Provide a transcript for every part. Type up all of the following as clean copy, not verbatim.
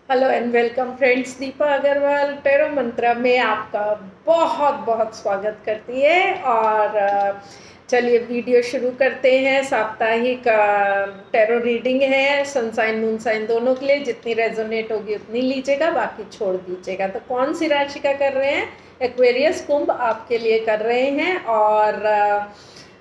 Hello and welcome friends. Deepa Agarwal tarot Mantra में आपका बहुत बहुत स्वागत करती है। और चलिए वीडियो शुरू करते हैं। साप्ताहिक टैरो रीडिंग है, सनसाइन मूनसाइन दोनों के लिए। जितनी रेजोनेट होगी उतनी लीजिएगा, बाकी छोड़ दीजिएगा। तो कौन सी राशि का कर रहे हैं? एक्वेरियस कुंभ आपके लिए कर रहे हैं। और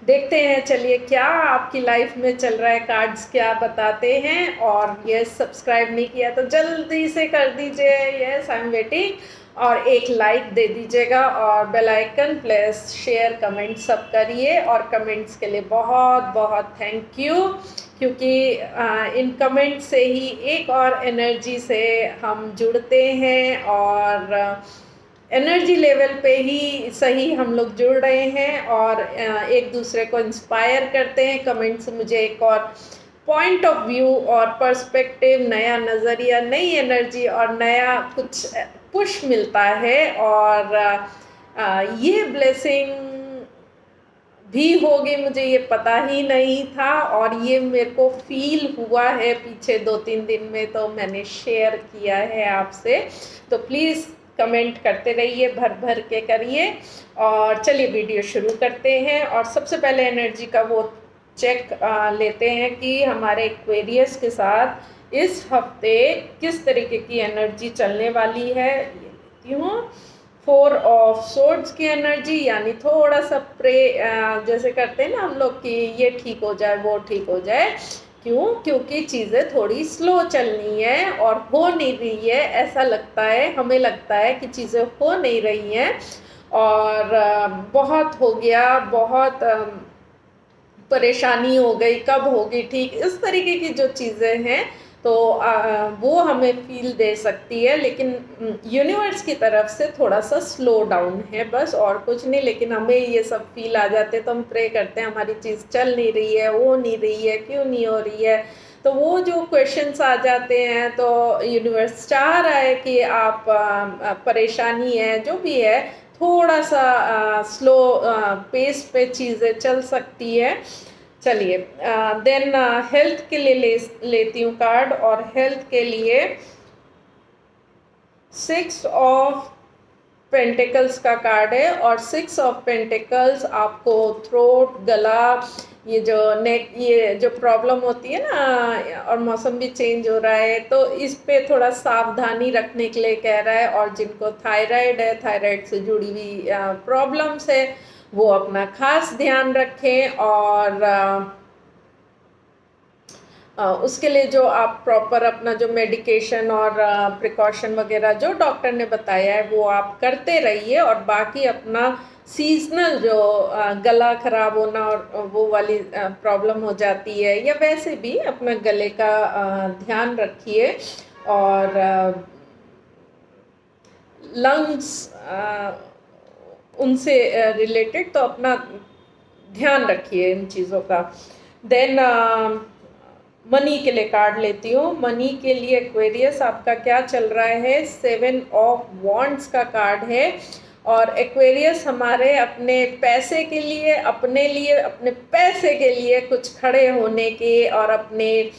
देखते हैं चलिए क्या आपकी लाइफ में चल रहा है, कार्ड्स क्या बताते हैं। और ये सब्सक्राइब नहीं किया तो जल्दी से कर दीजिए, यस आई एम वेटिंग। और एक लाइक दे दीजिएगा और bell icon plus share comment सब करिए। और कमेंट्स के लिए बहुत बहुत थैंक यू, क्योंकि इन कमेंट से ही एक और एनर्जी से हम जुड़ते हैं। और एनर्जी लेवल पे ही सही हम लोग जुड़ रहे हैं और एक दूसरे को इंस्पायर करते हैं। कमेंट से मुझे एक और पॉइंट ऑफ व्यू और पर्सपेक्टिव, नया नज़रिया, नई एनर्जी और नया कुछ पुश मिलता है। और ये ब्लेसिंग भी होगी, मुझे ये पता ही नहीं था और ये मेरे को फील हुआ है पिछले 2-3 दिन में, तो मैंने शेयर किया है आपसे। तो प्लीज़ कमेंट करते रहिए, भर भर के करिए। और चलिए वीडियो शुरू करते हैं। और सबसे पहले एनर्जी का वो चेक लेते हैं कि हमारे एक्वेरियस के साथ इस हफ्ते किस तरीके की एनर्जी चलने वाली है। ये लेती हूँ 4 ऑफ सोर्ड्स की एनर्जी, यानी थोड़ा सा प्रे जैसे करते हैं ना हम लोग कि ये ठीक हो जाए वो ठीक हो जाए। क्यों? क्योंकि चीज़ें थोड़ी स्लो चलनी है और हो नहीं रही है। ऐसा लगता है, हमें लगता है कि चीज़ें हो नहीं रही हैं और बहुत हो गया, बहुत परेशानी हो गई, कब होगी ठीक, इस तरीके की जो चीज़ें हैं तो वो हमें फील दे सकती है। लेकिन यूनिवर्स की तरफ से थोड़ा सा स्लो डाउन है, बस और कुछ नहीं। लेकिन हमें ये सब फील आ जाते तो हम प्रे करते हैं हमारी चीज़ चल नहीं रही है, हो नहीं रही है, क्यों नहीं हो रही है। तो वो जो क्वेश्चंस आ जाते हैं तो यूनिवर्स चाह रहा है कि आप परेशानी है जो भी है, थोड़ा सा स्लो पेस पे चीज़ें चल सकती है। चलिए देन हेल्थ के लिए लेती हूँ कार्ड। और हेल्थ के लिए 6 ऑफ पेंटिकल्स का कार्ड है। और 6 ऑफ पेंटिकल्स आपको थ्रोट, गला, ये जो नेक, ये जो प्रॉब्लम होती है ना, और मौसम भी चेंज हो रहा है तो इस पे थोड़ा सावधानी रखने के लिए कह रहा है। और जिनको थायराइड है, थायराइड से जुड़ी हुई प्रॉब्लम्स है, वो अपना खास ध्यान रखें। और उसके लिए जो आप प्रॉपर अपना जो मेडिकेशन और प्रिकॉशन वगैरह जो डॉक्टर ने बताया है वो आप करते रहिए। और बाकी अपना सीजनल जो गला ख़राब होना और वो वाली प्रॉब्लम हो जाती है, या वैसे भी अपना गले का ध्यान रखिए। और लंग्स उनसे रिलेटेड तो अपना ध्यान रखिए इन चीज़ों का। देन मनी के लिए कार्ड लेती हूँ। मनी के लिए एक्वेरियस आपका क्या चल रहा है? 7 ऑफ वॉन्ड्स का कार्ड है। और एक्वेरियस हमारे अपने पैसे के लिए, अपने पैसे के लिए कुछ खड़े होने के और अपने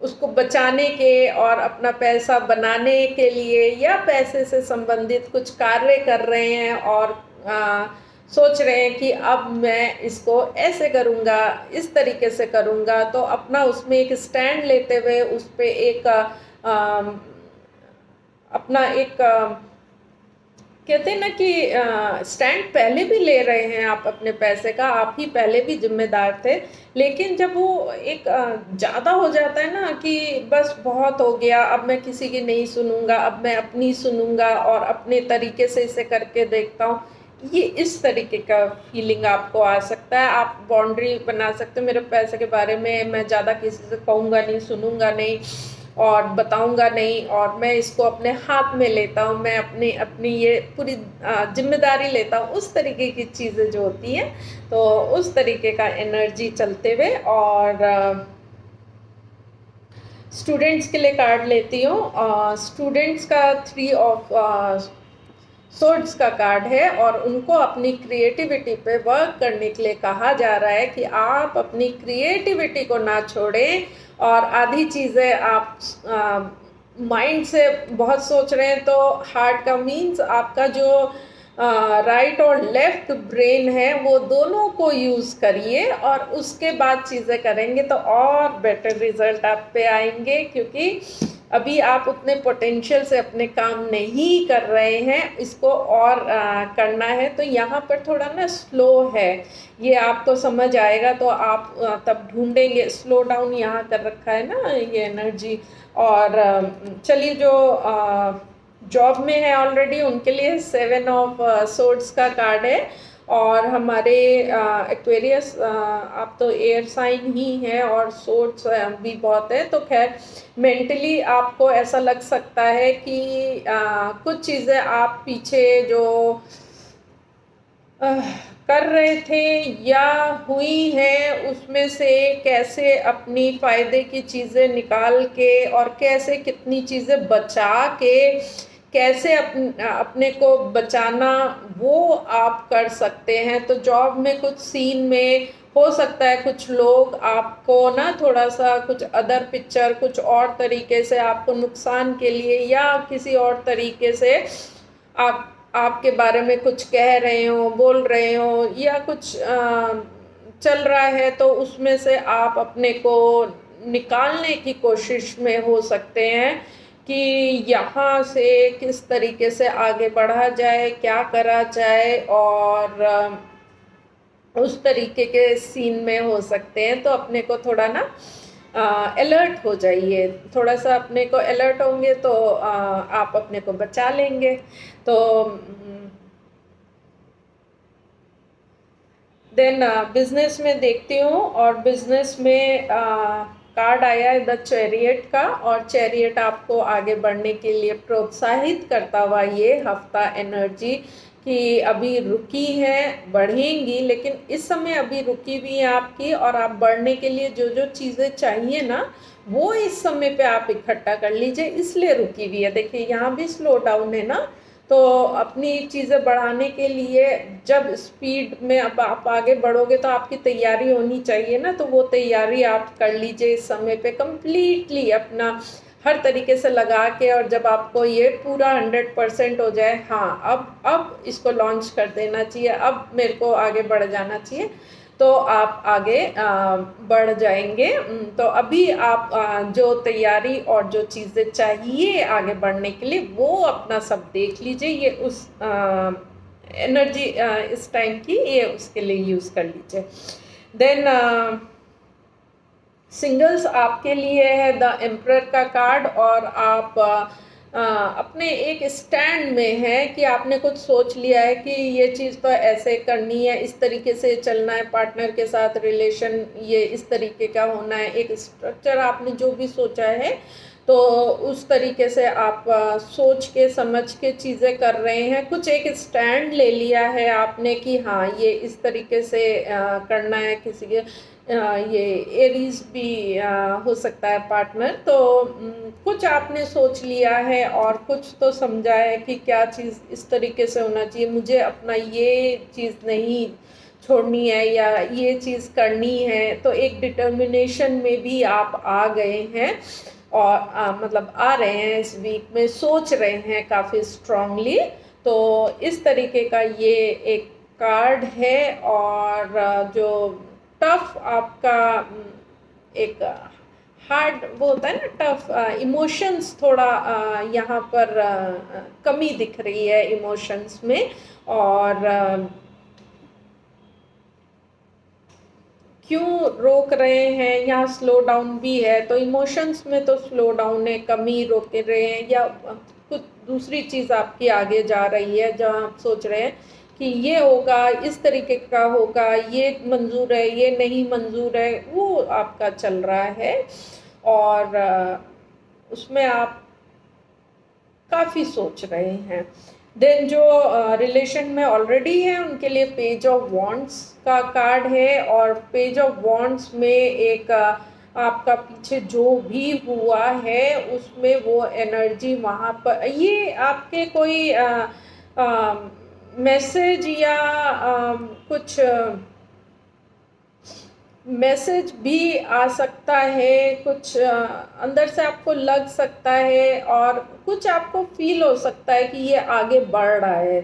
उसको बचाने के और अपना पैसा बनाने के लिए या पैसे से संबंधित कुछ कार्य कर रहे हैं। और सोच रहे हैं कि अब मैं इसको ऐसे करूँगा, इस तरीके से करूँगा। तो अपना उसमें एक स्टैंड लेते हुए उस पर एक अपना एक कहते हैं ना कि स्टैंड पहले भी ले रहे हैं आप अपने पैसे का, आप ही पहले भी जिम्मेदार थे। लेकिन जब वो एक ज़्यादा हो जाता है ना कि बस बहुत हो गया, अब मैं किसी की नहीं सुनूंगा, अब मैं अपनी सुनूंगा और अपने तरीके से इसे करके देखता हूँ, ये इस तरीके का फीलिंग आपको आ सकता है। आप बाउंड्री बना सकते हो, मेरे पैसे के बारे में मैं ज़्यादा किसी से कहूँगा नहीं, सुनूंगा नहीं और बताऊंगा नहीं, और मैं इसको अपने हाथ में लेता हूँ, मैं अपनी अपनी ये पूरी जिम्मेदारी लेता हूँ। उस तरीके की चीज़ें जो होती हैं, तो उस तरीके का एनर्जी चलते हुए। और स्टूडेंट्स के लिए कार्ड लेती हूँ। स्टूडेंट्स का 3 ऑफ सोर्ड्स का कार्ड है। और उनको अपनी क्रिएटिविटी पे वर्क करने के लिए कहा जा रहा है कि आप अपनी क्रिएटिविटी को ना छोड़ें और आधी चीज़ें आप माइंड से बहुत सोच रहे हैं तो हार्ट का मीन्स आपका जो राइट और लेफ्ट ब्रेन है वो दोनों को यूज़ करिए और उसके बाद चीज़ें करेंगे तो और बेटर रिजल्ट आप पे आएंगे, क्योंकि अभी आप उतने पोटेंशियल से अपने काम नहीं कर रहे हैं, इसको और करना है। तो यहाँ पर थोड़ा ना स्लो है, ये आपको समझ आएगा तो आप तब ढूंढेंगे। स्लो डाउन यहाँ कर रखा है ना ये एनर्जी। और चलिए, जो जॉब में है ऑलरेडी उनके लिए 7 ऑफ सोर्ड्स का कार्ड है। और हमारे एक्वेरियस, आप तो एयर साइन ही हैं और सोर्ड्स भी बहुत है, तो खैर मेंटली आपको ऐसा लग सकता है कि कुछ चीज़ें आप पीछे जो कर रहे थे या हुई हैं उसमें से कैसे अपनी फ़ायदे की चीज़ें निकाल के और कैसे कितनी चीज़ें बचा के कैसे अपने को बचाना, वो आप कर सकते हैं। तो जॉब में कुछ सीन में हो सकता है कुछ लोग आपको ना थोड़ा सा कुछ अदर पिक्चर, कुछ और तरीके से आपको नुकसान के लिए या किसी और तरीके से आपके बारे में कुछ कह रहे हो, बोल रहे हो या कुछ चल रहा है, तो उसमें से आप अपने को निकालने की कोशिश में हो सकते हैं कि यहाँ से किस तरीके से आगे बढ़ा जाए, क्या करा जाए, और उस तरीके के सीन में हो सकते हैं। तो अपने को थोड़ा ना अलर्ट हो जाइए, थोड़ा सा अपने को अलर्ट होंगे तो आप अपने को बचा लेंगे। तो देन बिजनेस में देखती हूँ, और बिजनेस में कार्ड आया है द चैरियट का, और चैरियट आपको आगे बढ़ने के लिए प्रोत्साहित करता हुआ ये हफ्ता एनर्जी कि अभी रुकी है, बढ़ेंगी, लेकिन इस समय अभी रुकी भी है आपकी, और आप बढ़ने के लिए जो जो चीज़ें चाहिए ना वो इस समय पे आप इकट्ठा कर लीजिए, इसलिए रुकी हुई है। देखिए यहाँ भी स्लो डाउन है ना, तो अपनी चीज़ें बढ़ाने के लिए जब स्पीड में अब आप आगे बढ़ोगे तो आपकी तैयारी होनी चाहिए ना, तो वो तैयारी आप कर लीजिए इस समय पे कम्प्लीटली अपना हर तरीके से लगा के। और जब आपको ये पूरा 100% हो जाए, हाँ अब इसको लॉन्च कर देना चाहिए, अब मेरे को आगे बढ़ जाना चाहिए, तो आप आगे बढ़ जाएंगे। तो अभी आप जो तैयारी और जो चीज़ें चाहिए आगे बढ़ने के लिए वो अपना सब देख लीजिए। ये उस एनर्जी इस टाइम की ये उसके लिए यूज़ कर लीजिए। देन सिंगल्स आपके लिए है द एम्परर का कार्ड, और आप अपने एक स्टैंड में है कि आपने कुछ सोच लिया है कि ये चीज़ तो ऐसे करनी है, इस तरीके से चलना है, पार्टनर के साथ रिलेशन ये इस तरीके का होना है, एक स्ट्रक्चर आपने जो भी सोचा है तो उस तरीके से आप सोच के समझ के चीज़ें कर रहे हैं। कुछ एक स्टैंड ले लिया है आपने कि हाँ ये इस तरीके से करना है। किसी के ये एरीज भी हो सकता है पार्टनर, तो कुछ आपने सोच लिया है और कुछ तो समझा है कि क्या चीज़ इस तरीके से होना चाहिए, मुझे अपना ये चीज़ नहीं छोड़नी है या ये चीज़ करनी है। तो एक डिटर्मिनेशन में भी आप आ गए हैं, और मतलब आ रहे हैं इस वीक में, सोच रहे हैं काफ़ी स्ट्रांगली। तो इस तरीके का ये एक कार्ड है। और जो टफ आपका एक हार्ड वो होता है ना, टफ इमोशंस थोड़ा यहाँ पर कमी दिख रही है इमोशंस में। और क्यों रोक रहे हैं, यहाँ स्लो डाउन भी है, तो इमोशंस में तो स्लो डाउन है, कमी रोक रहे हैं, या कुछ दूसरी चीज़ आपकी आगे जा रही है जहाँ आप सोच रहे हैं कि ये होगा, इस तरीके का होगा, ये मंजूर है, ये नहीं मंजूर है, वो आपका चल रहा है। और उसमें आप काफ़ी सोच रहे हैं। देन जो रिलेशन में ऑलरेडी है उनके लिए पेज ऑफ वॉन्ड्स का कार्ड है, और पेज ऑफ वॉन्ड्स में एक आपका पीछे जो भी हुआ है उसमें वो एनर्जी वहाँ पर, ये आपके कोई मैसेज या कुछ मैसेज भी आ सकता है, कुछ अंदर से आपको लग सकता है और कुछ आपको फील हो सकता है कि ये आगे बढ़ रहा है,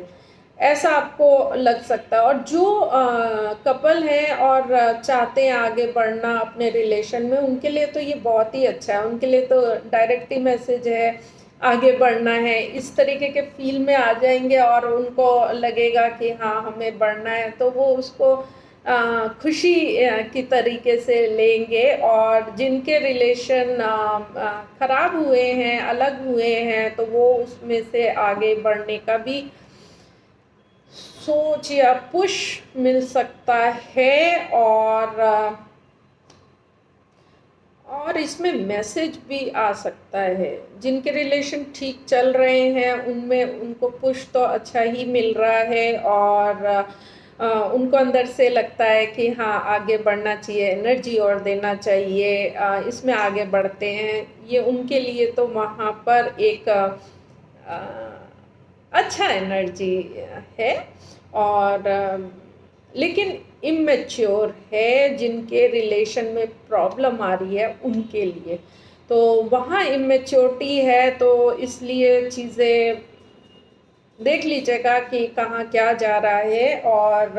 ऐसा आपको लग सकता है। और जो कपल है और चाहते हैं आगे बढ़ना अपने रिलेशन में, उनके लिए तो ये बहुत ही अच्छा है। उनके लिए तो डायरेक्ट ही मैसेज है, आगे बढ़ना है, इस तरीके के फील में आ जाएंगे और उनको लगेगा कि हाँ हमें बढ़ना है, तो वो उसको खुशी की तरीके से लेंगे। और जिनके रिलेशन खराब हुए हैं, अलग हुए हैं, तो वो उसमें से आगे बढ़ने का भी सोच या पुश मिल सकता है। और इसमें मैसेज भी आ सकता है, जिनके रिलेशन ठीक चल रहे हैं उनमें उनको पुश तो अच्छा ही मिल रहा है और उनको अंदर से लगता है कि हाँ आगे बढ़ना चाहिए, एनर्जी और देना चाहिए, इसमें आगे बढ़ते हैं। ये उनके लिए तो वहाँ पर एक अच्छा एनर्जी है। और लेकिन इमेच्योर है, जिनके रिलेशन में प्रॉब्लम आ रही है उनके लिए, तो वहाँ इमेच्योरिटी है, तो इसलिए चीज़ें देख लीजिएगा कि कहाँ क्या जा रहा है। और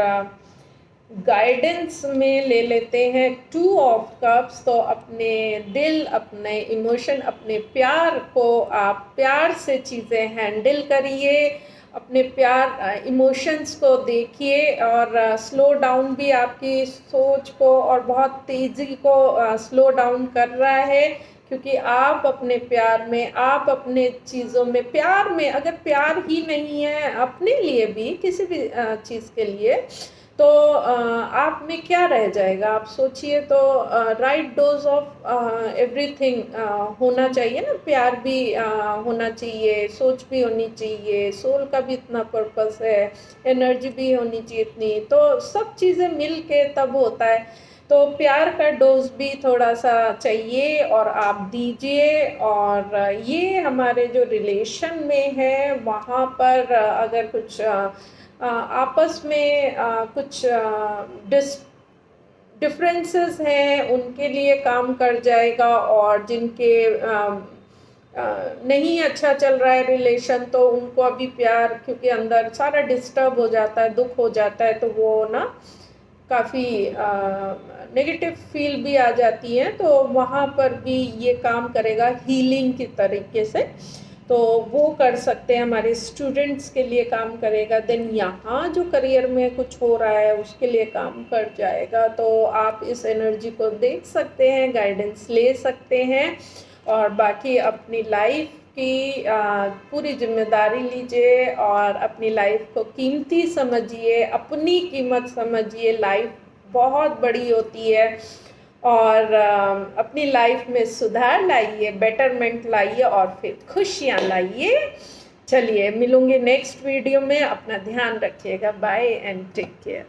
गाइडेंस में ले लेते हैं 2 ऑफ कप्स। तो अपने दिल, अपने इमोशन, अपने प्यार को आप प्यार से चीज़ें हैंडल करिए, अपने प्यार इमोशंस को देखिए और स्लो डाउन भी आपकी सोच को और बहुत तेज़ी को स्लो डाउन कर रहा है, क्योंकि आप अपने प्यार में, आप अपने चीज़ों में, प्यार में अगर प्यार ही नहीं है अपने लिए भी, किसी भी चीज़ के लिए, तो आप में क्या रह जाएगा? आप सोचिए। तो राइट डोज ऑफ एवरीथिंग होना चाहिए ना, प्यार भी होना चाहिए, सोच भी होनी चाहिए, सोल का भी इतना पर्पस है, एनर्जी भी होनी चाहिए इतनी, तो सब चीज़ें मिल के तब होता है। तो प्यार का डोज भी थोड़ा सा चाहिए और आप दीजिए। और ये हमारे जो रिलेशन में है वहाँ पर अगर कुछ आपस में कुछ डिफरेंसेस हैं, उनके लिए काम कर जाएगा। और जिनके नहीं अच्छा चल रहा है रिलेशन, तो उनको अभी प्यार, क्योंकि अंदर सारा डिस्टर्ब हो जाता है, दुख हो जाता है, तो वो ना काफ़ी नेगेटिव फील भी आ जाती है, तो वहाँ पर भी ये काम करेगा हीलिंग की तरीके से। तो वो कर सकते हैं, हमारे स्टूडेंट्स के लिए काम करेगा। देन यहाँ जो करियर में कुछ हो रहा है उसके लिए काम कर जाएगा। तो आप इस एनर्जी को देख सकते हैं, गाइडेंस ले सकते हैं और बाकी अपनी लाइफ की पूरी जिम्मेदारी लीजिए और अपनी लाइफ को कीमती समझिए, अपनी कीमत समझिए। लाइफ बहुत बड़ी होती है और अपनी लाइफ में सुधार लाइए, बेटरमेंट लाइए और फिर खुशियाँ लाइए। चलिए मिलूंगी नेक्स्ट वीडियो में, अपना ध्यान रखिएगा। Bye and take care.